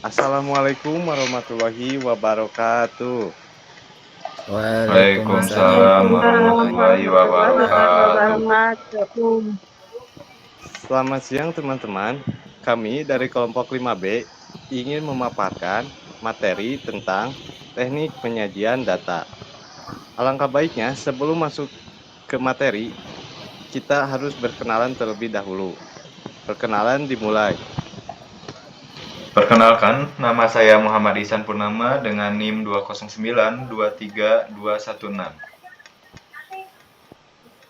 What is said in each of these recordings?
Assalamualaikum warahmatullahi wabarakatuh. Waalaikumsalam Waalaikumsalam warahmatullahi warahmatullahi wabarakatuh. wabarakatuh. Selamat siang teman-teman. Kami dari kelompok 5B ingin memaparkan materi tentang teknik penyajian data. Alangkah baiknya sebelum masuk ke materi, kita harus berkenalan terlebih dahulu. Perkenalan dimulai. Perkenalkan, nama saya Muhammad Ihsan Purnama dengan NIM 209232216.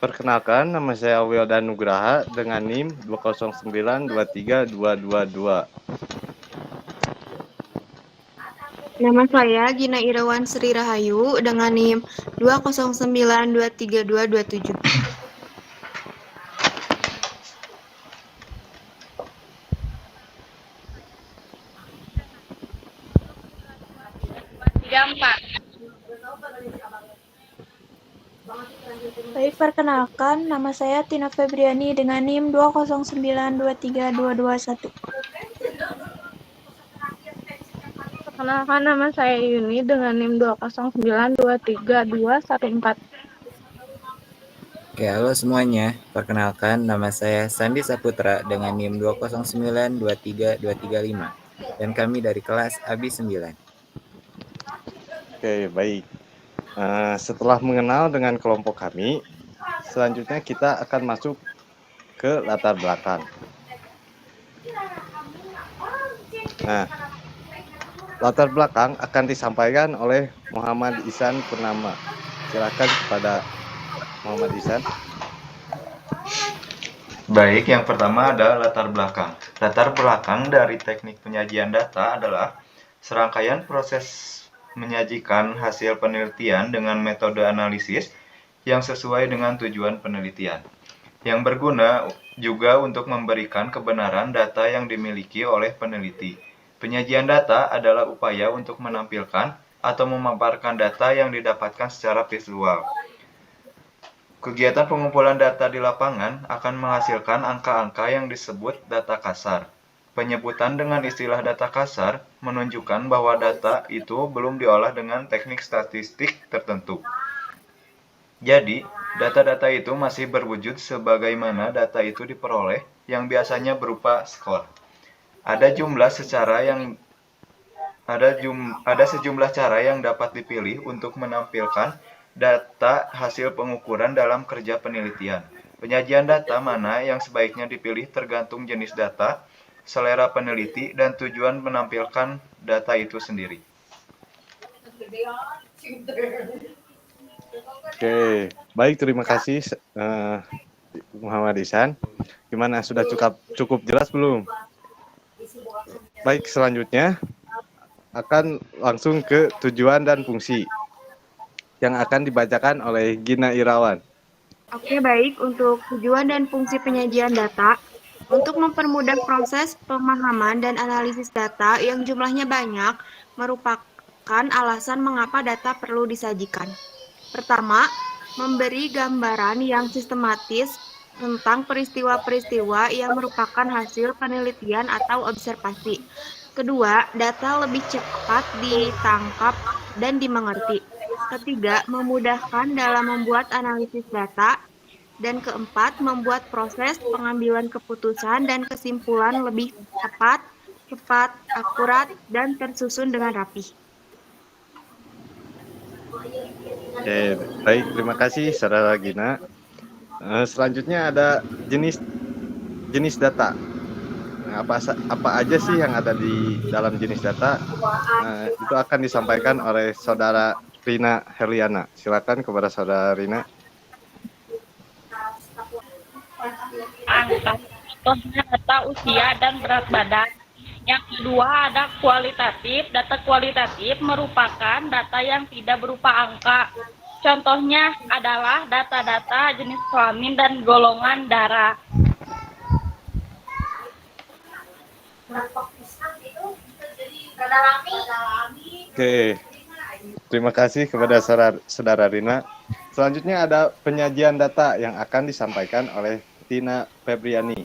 Perkenalkan, nama saya Wildan Nugraha dengan NIM 209232222. Nama saya Gina Irawan Sri Rahayu dengan NIM 209232227. Baik, perkenalkan, nama saya Tina Febriani dengan NIM 209232221. Perkenalkan, nama saya Yuni dengan NIM 209232214. Oke, halo semuanya. Perkenalkan, nama saya Sandi Saputra dengan NIM 209232235 dan kami dari kelas ABI 9. Oke, baik. Setelah mengenal dengan kelompok kami, selanjutnya kita akan masuk ke latar belakang. Nah, latar belakang akan disampaikan oleh Muhammad Ihsan Purnama. Silakan kepada Muhammad Ihsan. Baik, yang pertama adalah latar belakang. Latar belakang dari teknik penyajian data adalah serangkaian proses menyajikan hasil penelitian dengan metode analisis yang sesuai dengan tujuan penelitian, yang berguna juga untuk memberikan kebenaran data yang dimiliki oleh peneliti. Penyajian data adalah upaya untuk menampilkan atau memaparkan data yang didapatkan secara visual. Kegiatan pengumpulan data di lapangan akan menghasilkan angka-angka yang disebut data kasar. Penyebutan dengan istilah data kasar menunjukkan bahwa data itu belum diolah dengan teknik statistik tertentu. Jadi, data-data itu masih berwujud sebagaimana data itu diperoleh, yang biasanya berupa skor. Ada sejumlah cara yang dapat dipilih untuk menampilkan data hasil pengukuran dalam kerja penelitian. Penyajian data mana yang sebaiknya dipilih tergantung jenis data, selera peneliti, dan tujuan menampilkan data itu sendiri. Oke, baik, terima kasih Muhammad Ihsan. Gimana, sudah cukup jelas belum? Baik, selanjutnya akan langsung ke tujuan dan fungsi yang akan dibacakan oleh Gina Irawan. Oke, baik. Untuk tujuan dan fungsi penyajian data, untuk mempermudah proses pemahaman dan analisis data yang jumlahnya banyak, merupakan alasan mengapa data perlu disajikan. Pertama, memberi gambaran yang sistematis tentang peristiwa-peristiwa yang merupakan hasil penelitian atau observasi. Kedua, data lebih cepat ditangkap dan dimengerti. Ketiga, memudahkan dalam membuat analisis data. Dan keempat, membuat proses pengambilan keputusan dan kesimpulan lebih tepat, cepat, akurat, dan tersusun dengan rapi. Oke, baik, terima kasih Saudara Gina. Selanjutnya ada jenis data. Nah, apa aja sih yang ada di dalam jenis data? Itu akan disampaikan oleh Saudara Rina Herliana. Silakan kepada Saudara Rina. Angka, contohnya data usia dan berat badan. Yang kedua ada kualitatif. Data kualitatif merupakan data yang tidak berupa angka. Contohnya adalah data-data jenis kelamin dan golongan darah. Oke, terima kasih kepada Saudara Rina. Selanjutnya ada penyajian data yang akan disampaikan oleh Tina Febriani.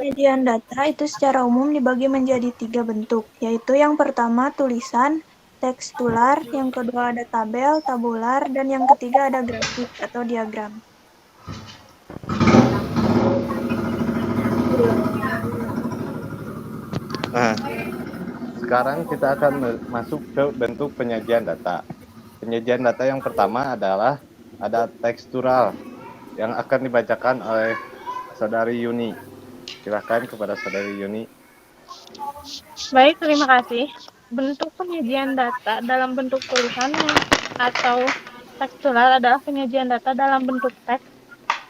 penyajian data itu secara umum dibagi menjadi 3 bentuk, yaitu yang pertama tulisan, tekstural, yang kedua ada tabel, tabular, dan yang ketiga ada grafik atau diagram. Nah, sekarang kita akan masuk ke bentuk penyajian data. Penyajian data yang pertama adalah ada tekstural yang akan dibacakan oleh Saudari Yuni. Silakan kepada Saudari Yuni. Baik, terima kasih. Bentuk penyajian data dalam bentuk tulisan atau tekstural adalah penyajian data dalam bentuk teks.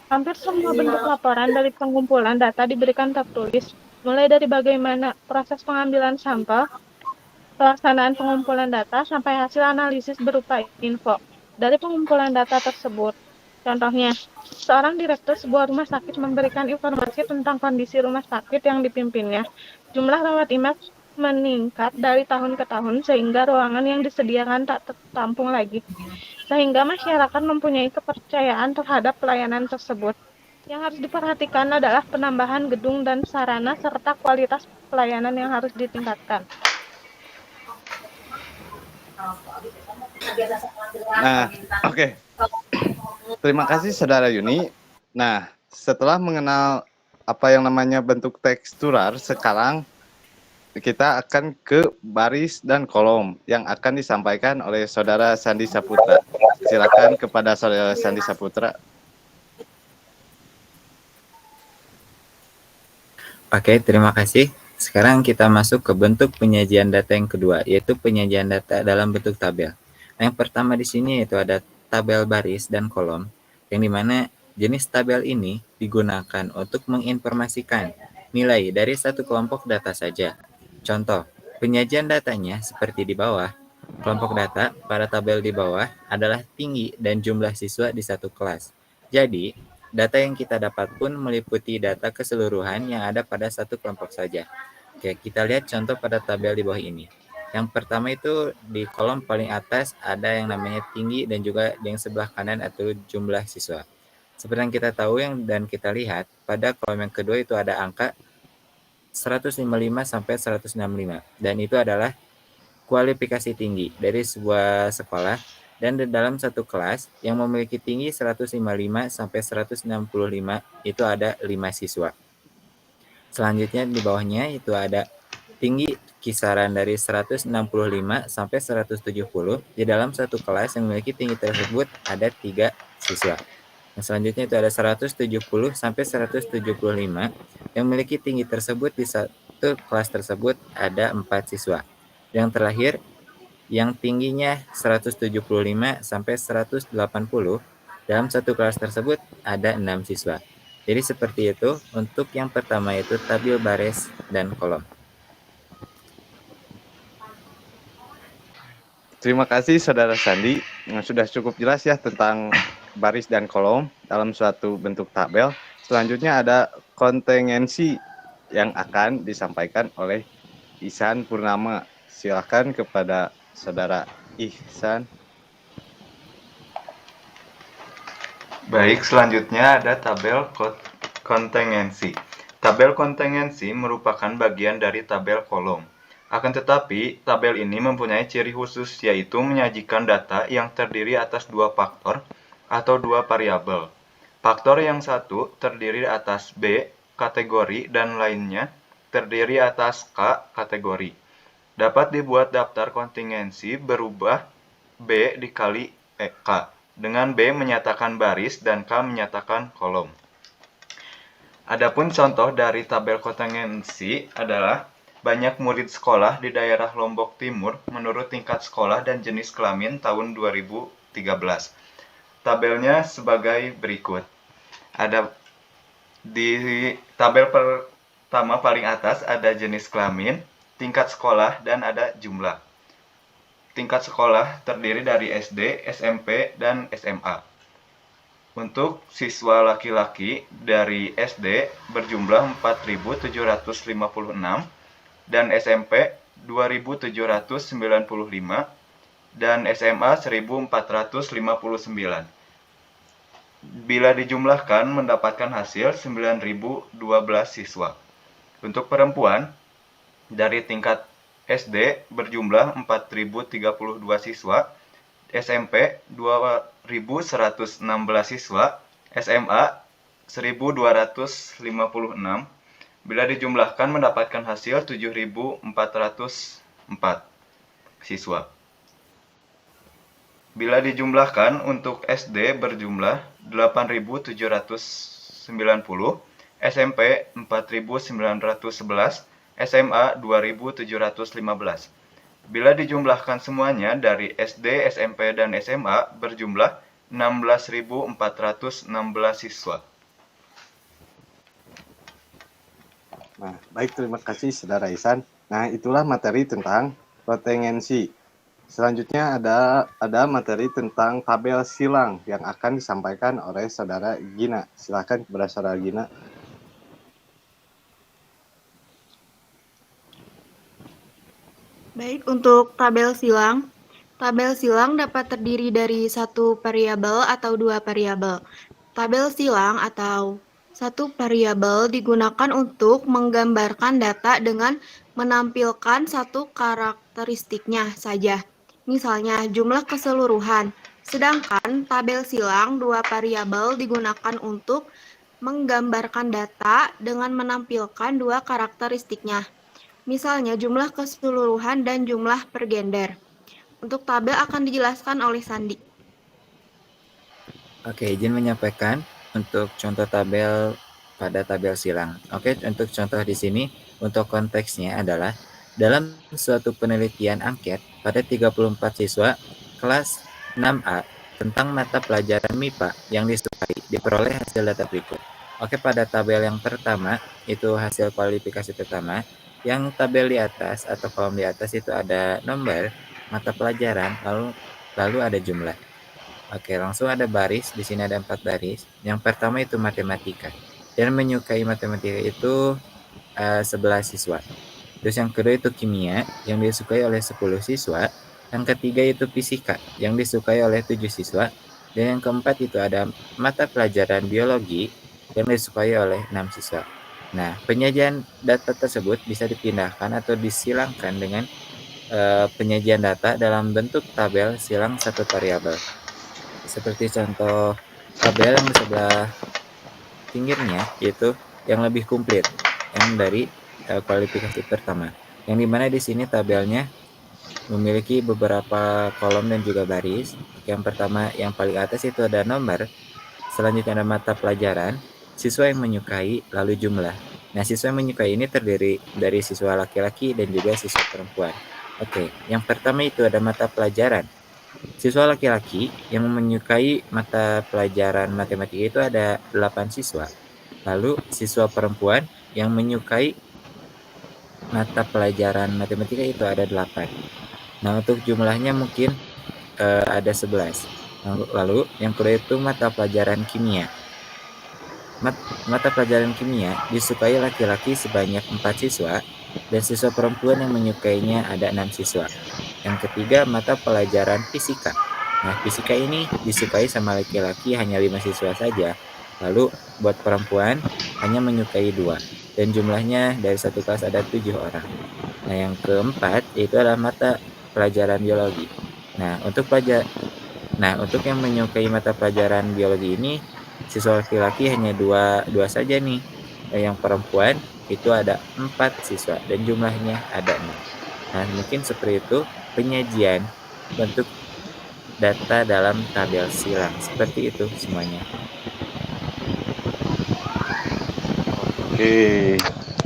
Hampir semua bentuk laporan dari pengumpulan data diberikan tertulis, mulai dari bagaimana proses pengambilan sampel, pelaksanaan pengumpulan data, sampai hasil analisis berupa info dari pengumpulan data tersebut. Contohnya, seorang direktur sebuah rumah sakit memberikan informasi tentang kondisi rumah sakit yang dipimpinnya. Jumlah rawat inap meningkat dari tahun ke tahun sehingga ruangan yang disediakan tak tertampung lagi. Sehingga masyarakat mempunyai kepercayaan terhadap pelayanan tersebut. Yang harus diperhatikan adalah penambahan gedung dan sarana serta kualitas pelayanan yang harus ditingkatkan. Nah, oke. Terima kasih Saudara Yuni. Nah, setelah mengenal apa yang namanya bentuk tekstural, sekarang kita akan ke baris dan kolom yang akan disampaikan oleh Saudara Sandi Saputra. Silakan kepada Saudara Sandi Saputra. Oke, terima kasih. Sekarang kita masuk ke bentuk penyajian data yang kedua, yaitu penyajian data dalam bentuk tabel. Yang pertama di sini yaitu ada tabel baris dan kolom, yang dimana jenis tabel ini digunakan untuk menginformasikan nilai dari satu kelompok data saja. Contoh, penyajian datanya seperti di bawah. Kelompok data pada tabel di bawah adalah tinggi dan jumlah siswa di satu kelas. Jadi, data yang kita dapat pun meliputi data keseluruhan yang ada pada satu kelompok saja. Oke, kita lihat contoh pada tabel di bawah ini. Yang pertama itu di kolom paling atas ada yang namanya tinggi dan juga yang sebelah kanan atau jumlah siswa. Seperti yang kita tahu dan kita lihat, pada kolom yang kedua itu ada angka 155 sampai 165 dan itu adalah kualifikasi tinggi dari sebuah sekolah dan di dalam satu kelas yang memiliki tinggi 155 sampai 165 itu ada 5 siswa. Selanjutnya di bawahnya itu ada tinggi kisaran dari 165 sampai 170. Di dalam satu kelas yang memiliki tinggi tersebut ada 3 siswa. Nah, selanjutnya itu ada 170 sampai 175 yang memiliki tinggi tersebut di satu kelas tersebut ada 4 siswa. Yang terakhir yang tingginya 175 sampai 180 dalam satu kelas tersebut ada 6 siswa. Jadi seperti itu untuk yang pertama itu tabel baris dan kolom. Terima kasih Saudara Sandi. Sudah cukup jelas ya tentang baris dan kolom dalam suatu bentuk tabel. Selanjutnya ada kontingensi yang akan disampaikan oleh Ihsan Purnama. Silakan kepada Saudara Ihsan. Baik, selanjutnya ada tabel kontingensi. Tabel kontingensi merupakan bagian dari tabel kolom. Akan tetapi, tabel ini mempunyai ciri khusus, yaitu menyajikan data yang terdiri atas 2 faktor atau 2 variabel. Faktor yang satu terdiri atas B, kategori, dan lainnya terdiri atas K, kategori. Dapat dibuat daftar kontingensi berubah B dikali K, dengan B menyatakan baris dan K menyatakan kolom. Adapun contoh dari tabel kontingensi adalah banyak murid sekolah di daerah Lombok Timur menurut tingkat sekolah dan jenis kelamin tahun 2013. Tabelnya sebagai berikut. Ada di tabel pertama paling atas ada jenis kelamin, tingkat sekolah, dan ada jumlah. Tingkat sekolah terdiri dari SD, SMP, dan SMA. Untuk siswa laki-laki dari SD berjumlah 4.756, dan SMP 2.795, dan SMA 1.459. Bila dijumlahkan mendapatkan hasil 9.012 siswa. Untuk perempuan, dari tingkat SD berjumlah 4.032 siswa, SMP 2.116 siswa, SMA 1.256. Bila dijumlahkan mendapatkan hasil 7.404 siswa. Bila dijumlahkan untuk SD berjumlah 8.790, SMP 4.911, SMA 2.715. Bila dijumlahkan semuanya dari SD, SMP, dan SMA berjumlah 16.416 siswa. Nah, baik, terima kasih Saudara Ihsan. Nah, itulah materi tentang potensi. Selanjutnya ada materi tentang tabel silang yang akan disampaikan oleh Saudara Gina. Silakan kepada Saudara Gina. Baik, untuk tabel silang dapat terdiri dari satu variabel atau dua variabel. Tabel silang atau satu variabel digunakan untuk menggambarkan data dengan menampilkan satu karakteristiknya saja, misalnya jumlah keseluruhan. Sedangkan tabel silang dua variabel digunakan untuk menggambarkan data dengan menampilkan dua karakteristiknya, misalnya jumlah keseluruhan dan jumlah per gender. Untuk tabel akan dijelaskan oleh Sandi. Oke, izin menyampaikan untuk contoh tabel pada tabel silang. Oke, untuk contoh di sini, untuk konteksnya adalah dalam suatu penelitian angket pada 34 siswa kelas 6A tentang mata pelajaran MIPA yang disukai, diperoleh hasil data berikut. Oke, pada tabel yang pertama, itu hasil kualifikasi pertama, yang tabel di atas atau kolom di atas itu ada nomor mata pelajaran, lalu ada jumlah. Oke, langsung ada baris. Di sini ada 4 baris. Yang pertama itu matematika. Dan menyukai matematika itu 11 siswa. Terus yang kedua itu kimia, yang disukai oleh 10 siswa. Yang ketiga itu fisika, yang disukai oleh 7 siswa. Dan yang keempat itu ada mata pelajaran biologi, yang disukai oleh 6 siswa. Nah, penyajian data tersebut bisa dipindahkan atau disilangkan dengan penyajian data dalam bentuk tabel silang satu variabel. Seperti contoh tabel yang di sebelah pinggirnya, yaitu yang lebih komplit, yang dari kualifikasi pertama. Yang dimana di sini tabelnya memiliki beberapa kolom dan juga baris. Yang pertama, yang paling atas itu ada nomor, selanjutnya ada mata pelajaran, siswa yang menyukai, lalu jumlah. Nah, siswa yang menyukai ini terdiri dari siswa laki-laki dan juga siswa perempuan. Oke, yang pertama itu ada mata pelajaran. Siswa laki-laki yang menyukai mata pelajaran matematika itu ada 8 siswa. Lalu siswa perempuan yang menyukai mata pelajaran matematika itu ada 8. Nah, untuk jumlahnya mungkin ada 11. Lalu yang kedua itu mata pelajaran kimia. Mata pelajaran kimia disukai laki-laki sebanyak 4 siswa dan siswa perempuan yang menyukainya ada 6 siswa. Yang ketiga, mata pelajaran fisika. Nah, fisika ini disukai sama laki-laki hanya 5 siswa saja. Lalu buat perempuan hanya menyukai 2 dan jumlahnya dari satu kelas ada 7 orang. Nah, yang keempat itu adalah mata pelajaran biologi. Nah, untuk yang menyukai mata pelajaran biologi ini siswa laki-laki hanya 2 saja nih. Nah, yang perempuan itu ada 4 siswa dan jumlahnya ada 6. Nah, mungkin seperti itu penyajian bentuk data dalam tabel silang. Seperti itu semuanya. Oke,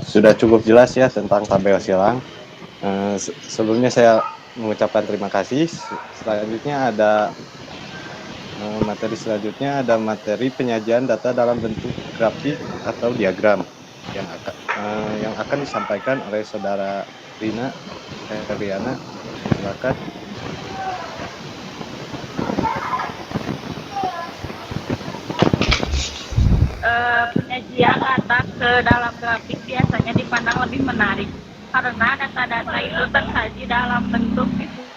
sudah cukup jelas ya tentang tabel silang. Sebelumnya saya mengucapkan terima kasih. Selanjutnya ada materi penyajian data dalam bentuk grafik atau diagram yang akan disampaikan oleh Saudara Rina Riana. Silakan. Penyajian data ke dalam grafik biasanya dipandang lebih menarik karena data-data itu tersaji dalam bentuk visual.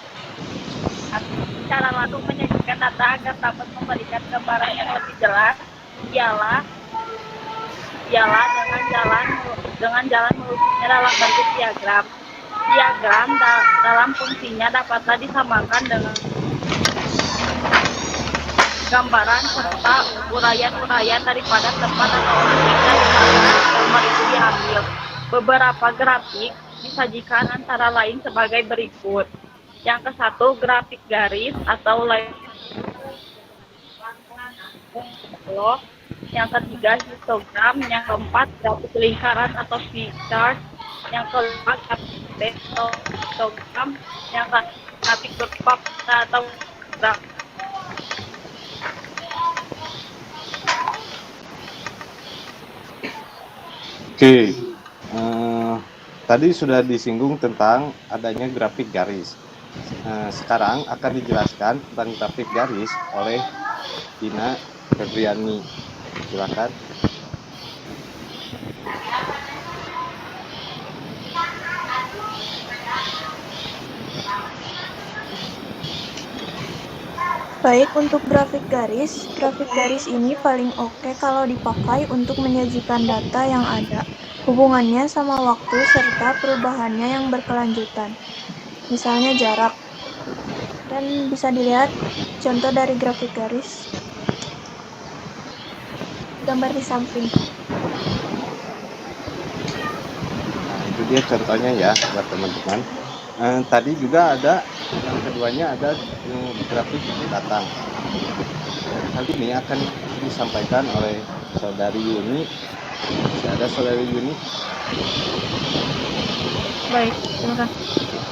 Cara langsung menyajikan data agar dapat memberikan gambaran yang lebih jelas ialah dengan jalan melukisnya dalam bentuk diagram. Diagram dalam fungsinya dapatlah disamakan dengan gambaran serta uraian-uraian daripada tempat atau objek dari mana gambar itu diambil. Beberapa grafik disajikan antara lain sebagai berikut. Yang ke-1, grafik garis atau line. Yang ke-3, histogram. Yang ke-4, grafik lingkaran atau V-chart. Yang ke-5, grafik histogram. Yang ke-6, grafik berupa peta atau grafik. Oke, tadi sudah disinggung tentang adanya grafik garis. Sekarang akan dijelaskan tentang grafik garis oleh Tina Febriani. Silakan. Baik, untuk grafik garis ini paling oke kalau dipakai untuk menyajikan data yang ada hubungannya sama waktu serta perubahannya yang berkelanjutan. Misalnya jarak. Dan bisa dilihat contoh dari grafik garis. Gambar di samping. Nah, itu dia contohnya ya buat teman-teman. Tadi juga ada yang keduanya ada grafik batang. Hal ini akan disampaikan oleh saudari Yuni. Masih ada saudari Yuni? Baik, terima kasih.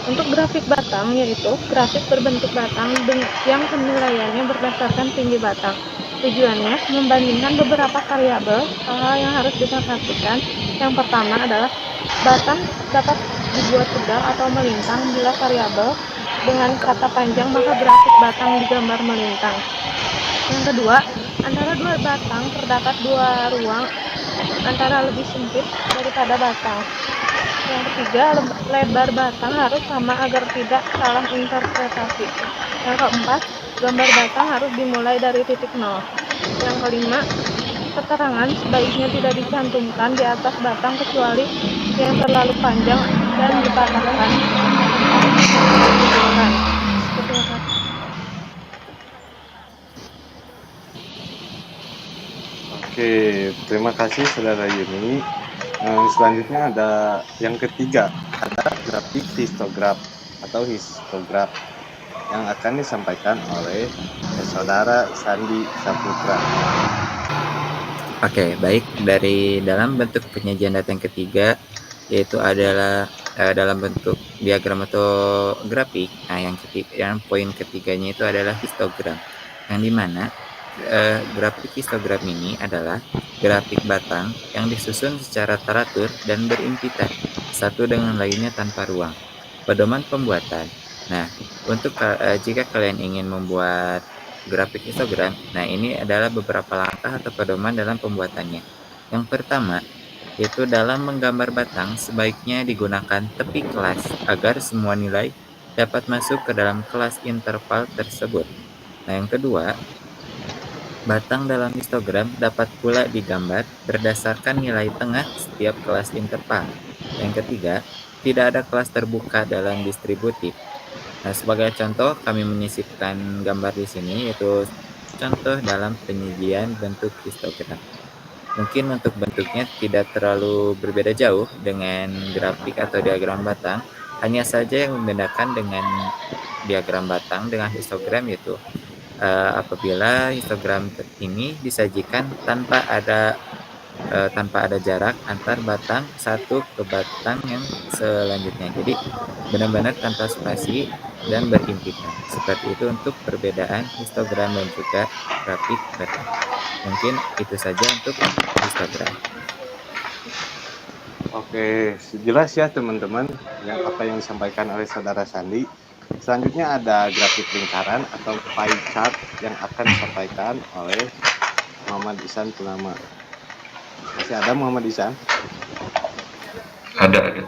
Untuk grafik batang yaitu grafik berbentuk batang yang penilaiannya berdasarkan tinggi batang. Tujuannya membandingkan beberapa variabel. Hal-hal yang harus diperhatikan yang pertama adalah batang dapat dibuat tegak atau melintang bila variabel dengan kata panjang, maka grafik batang digambar melintang. Yang kedua, antara dua batang terdapat dua ruang antara lebih sempit daripada batang. Yang ketiga, lebar batang harus sama agar tidak salah interpretasi. Yang keempat, gambar batang harus dimulai dari titik nol. Yang kelima, keterangan sebaiknya tidak dicantumkan di atas batang kecuali yang terlalu panjang dan dipatahkan. Oke, terima kasih saudara Yuni. Selanjutnya ada yang ketiga, ada grafik histograf atau histograf yang akan disampaikan oleh saudara Sandi Saputra. Oke, baik. Dari dalam bentuk penyajian data yang ketiga, yaitu adalah dalam bentuk diagram atau grafik. Nah, yang poin ketiganya itu adalah histogram, yang dimana grafik histogram ini adalah grafik batang yang disusun secara teratur dan berimpitan satu dengan lainnya tanpa ruang. Pedoman pembuatan. Nah, untuk jika kalian ingin membuat grafik histogram, nah ini adalah beberapa langkah atau pedoman dalam pembuatannya. Yang pertama, yaitu dalam menggambar batang sebaiknya digunakan tepi kelas agar semua nilai dapat masuk ke dalam kelas interval tersebut. Nah, yang kedua, batang dalam histogram dapat pula digambar berdasarkan nilai tengah setiap kelas interval. Yang ketiga, tidak ada kelas terbuka dalam distributif. Nah, sebagai contoh, kami menyisipkan gambar di sini, yaitu contoh dalam penyajian bentuk histogram. Mungkin untuk bentuknya tidak terlalu berbeda jauh dengan grafik atau diagram batang, hanya saja yang membedakan dengan diagram batang dengan histogram yaitu apabila histogram ini disajikan tanpa ada jarak antar batang satu ke batang yang selanjutnya. Jadi benar-benar tanpa spasi dan berimpitan. Seperti itu untuk perbedaan histogram dan juga grafik batang. Mungkin itu saja untuk histogram. Oke, jelas ya teman-teman apa yang disampaikan oleh saudara Sandi. Selanjutnya ada grafik lingkaran atau pie chart yang akan disampaikan oleh Muhammad Ihsan Purnama. Masih ada Muhammad Ihsan? Ada.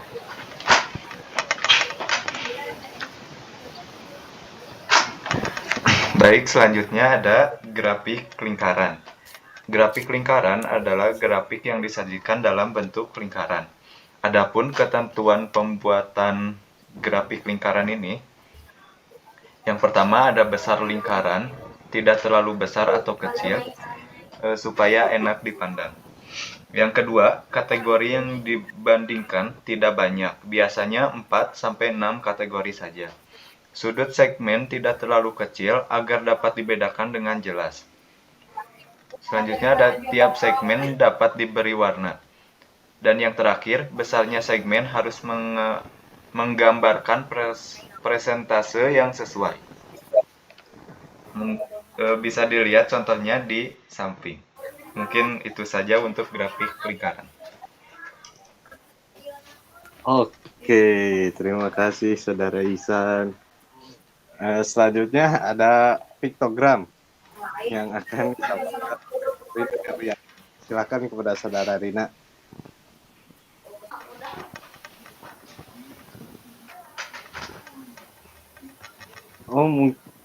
Baik, selanjutnya ada grafik lingkaran. Grafik lingkaran adalah grafik yang disajikan dalam bentuk lingkaran. Adapun ketentuan pembuatan grafik lingkaran ini, yang pertama ada besar lingkaran, tidak terlalu besar atau kecil, supaya enak dipandang. Yang kedua, kategori yang dibandingkan tidak banyak, biasanya 4-6 kategori saja. Sudut segmen tidak terlalu kecil agar dapat dibedakan dengan jelas. Selanjutnya ada tiap segmen dapat diberi warna. Dan yang terakhir, besarnya segmen harus menggambarkan presentase yang sesuai. Bisa dilihat contohnya di samping. Mungkin itu saja untuk grafik lingkaran. Oke, terima kasih Saudara Ihsan. Selanjutnya ada piktogram yang akan disampaikan. Silakan kepada Saudara Rina.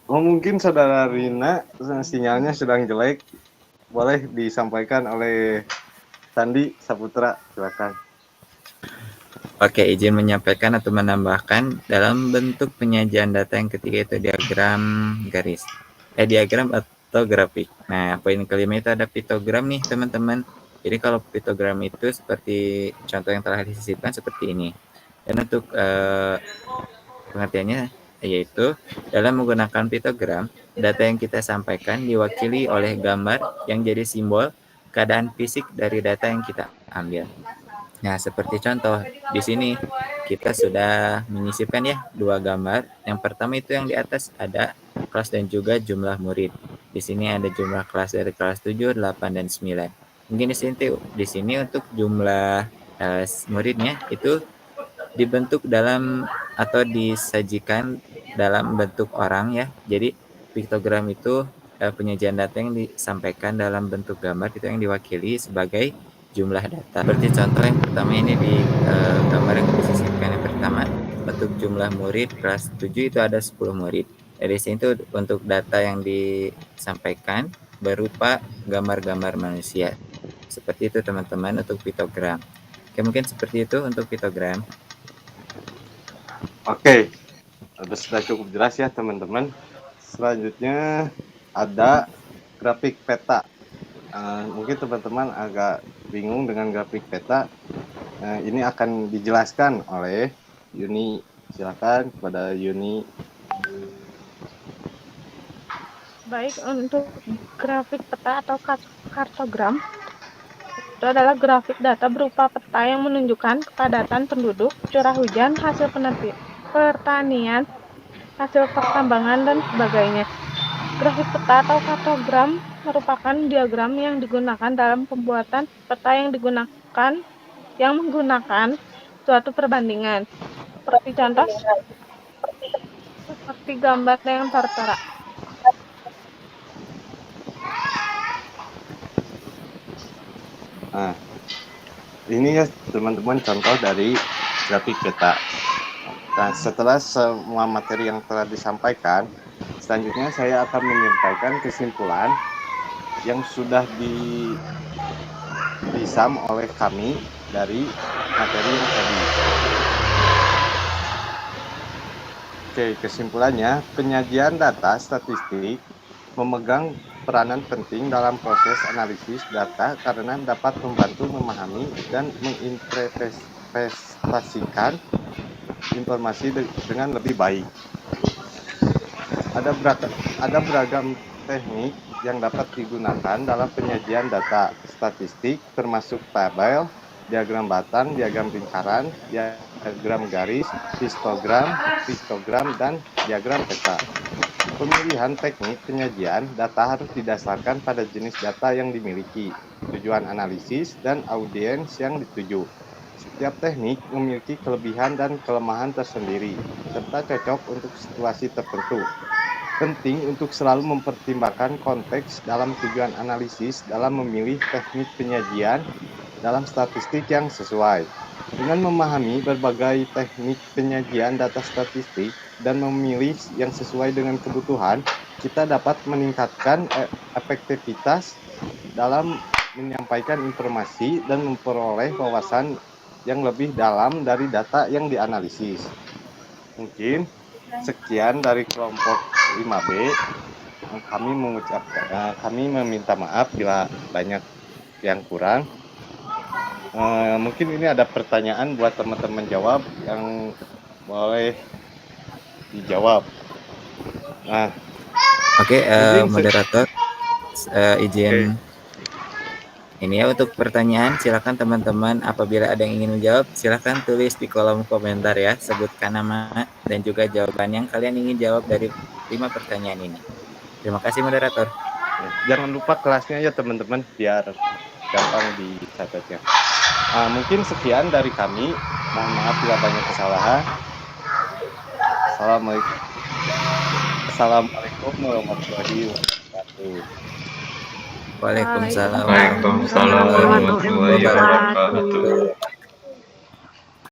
Mungkin Saudara Rina sinyalnya sedang jelek. Boleh disampaikan oleh Sandi Saputra, silakan. Oke, izin menyampaikan atau menambahkan dalam bentuk penyajian data yang ketiga itu diagram garis. Diagram atau grafik. Nah, poin kelima itu ada piktogram nih, teman-teman. Jadi kalau piktogram itu seperti contoh yang telah disisipkan seperti ini. Dan untuk pengertiannya yaitu dalam menggunakan piktogram, data yang kita sampaikan diwakili oleh gambar yang jadi simbol keadaan fisik dari data yang kita ambil. Nah, seperti contoh di sini kita sudah menyisipkan ya dua gambar. Yang pertama itu yang di atas ada kelas dan juga jumlah murid. Di sini ada jumlah kelas dari kelas 7, 8 dan 9. Mungkin di sini untuk jumlah muridnya itu dibentuk dalam atau disajikan dalam bentuk orang ya. Jadi piktogram itu penyajian data yang disampaikan dalam bentuk gambar itu yang diwakili sebagai jumlah data. Seperti contoh yang pertama ini di gambar yang disisipkan yang pertama, bentuk jumlah murid kelas 7 itu ada 10 murid. Dari sini itu untuk data yang disampaikan berupa gambar-gambar manusia. Seperti itu teman-teman untuk piktogram. Oke, mungkin seperti itu untuk piktogram. Oke, sudah cukup jelas ya teman-teman. Selanjutnya ada grafik peta. Mungkin teman-teman agak bingung dengan grafik peta. Ini akan dijelaskan oleh Yuni. Silakan kepada Yuni. Baik, untuk grafik peta atau kartogram itu adalah grafik data berupa peta yang menunjukkan kepadatan penduduk, curah hujan, hasil pertanian, hasil pertambangan, dan sebagainya. Grafik peta atau kartogram merupakan diagram yang digunakan dalam pembuatan peta yang menggunakan suatu perbandingan. Seperti contoh, seperti gambar yang tertera. Nah, ini ya teman-teman contoh dari grafik peta. Nah, setelah semua materi yang telah disampaikan, selanjutnya saya akan menyampaikan kesimpulan yang sudah disam oleh kami dari materi yang tadi. Oke, kesimpulannya, penyajian data statistik memegang peranan penting dalam proses analisis data karena dapat membantu memahami dan menginterpretasikan informasi dengan lebih baik. Ada beragam teknik yang dapat digunakan dalam penyajian data statistik, termasuk tabel, diagram batang, diagram lingkaran, diagram garis, histogram, piktogram, dan diagram peta. Pemilihan teknik penyajian data harus didasarkan pada jenis data yang dimiliki, tujuan analisis, dan audiens yang dituju. Setiap teknik memiliki kelebihan dan kelemahan tersendiri, serta cocok untuk situasi tertentu. Penting untuk selalu mempertimbangkan konteks dalam tujuan analisis dalam memilih teknik penyajian dalam statistik yang sesuai. Dengan memahami berbagai teknik penyajian data statistik dan memilih yang sesuai dengan kebutuhan, kita dapat meningkatkan efektivitas dalam menyampaikan informasi dan memperoleh wawasan yang lebih dalam dari data yang dianalisis. Mungkin sekian dari kelompok 5B. Kami meminta maaf bila banyak yang kurang. Mungkin ini ada pertanyaan buat teman-teman jawab yang boleh dijawab. Nah, Oke, mungkin moderator izin ini ya untuk pertanyaan. Silakan teman-teman, apabila ada yang ingin menjawab, silakan tulis di kolom komentar ya. Sebutkan nama dan juga jawaban yang kalian ingin jawab dari 5 pertanyaan ini. Terima kasih moderator. jangan lupa kelasnya ya teman-teman, biar gampang dicatatnya. Mungkin sekian dari kami. Mohon maaf bila banyak kesalahan. Assalamualaikum warahmatullahi wabarakatuh. Waalaikumsalam Waalaikumsalam warahmatullahi wabarakatuh.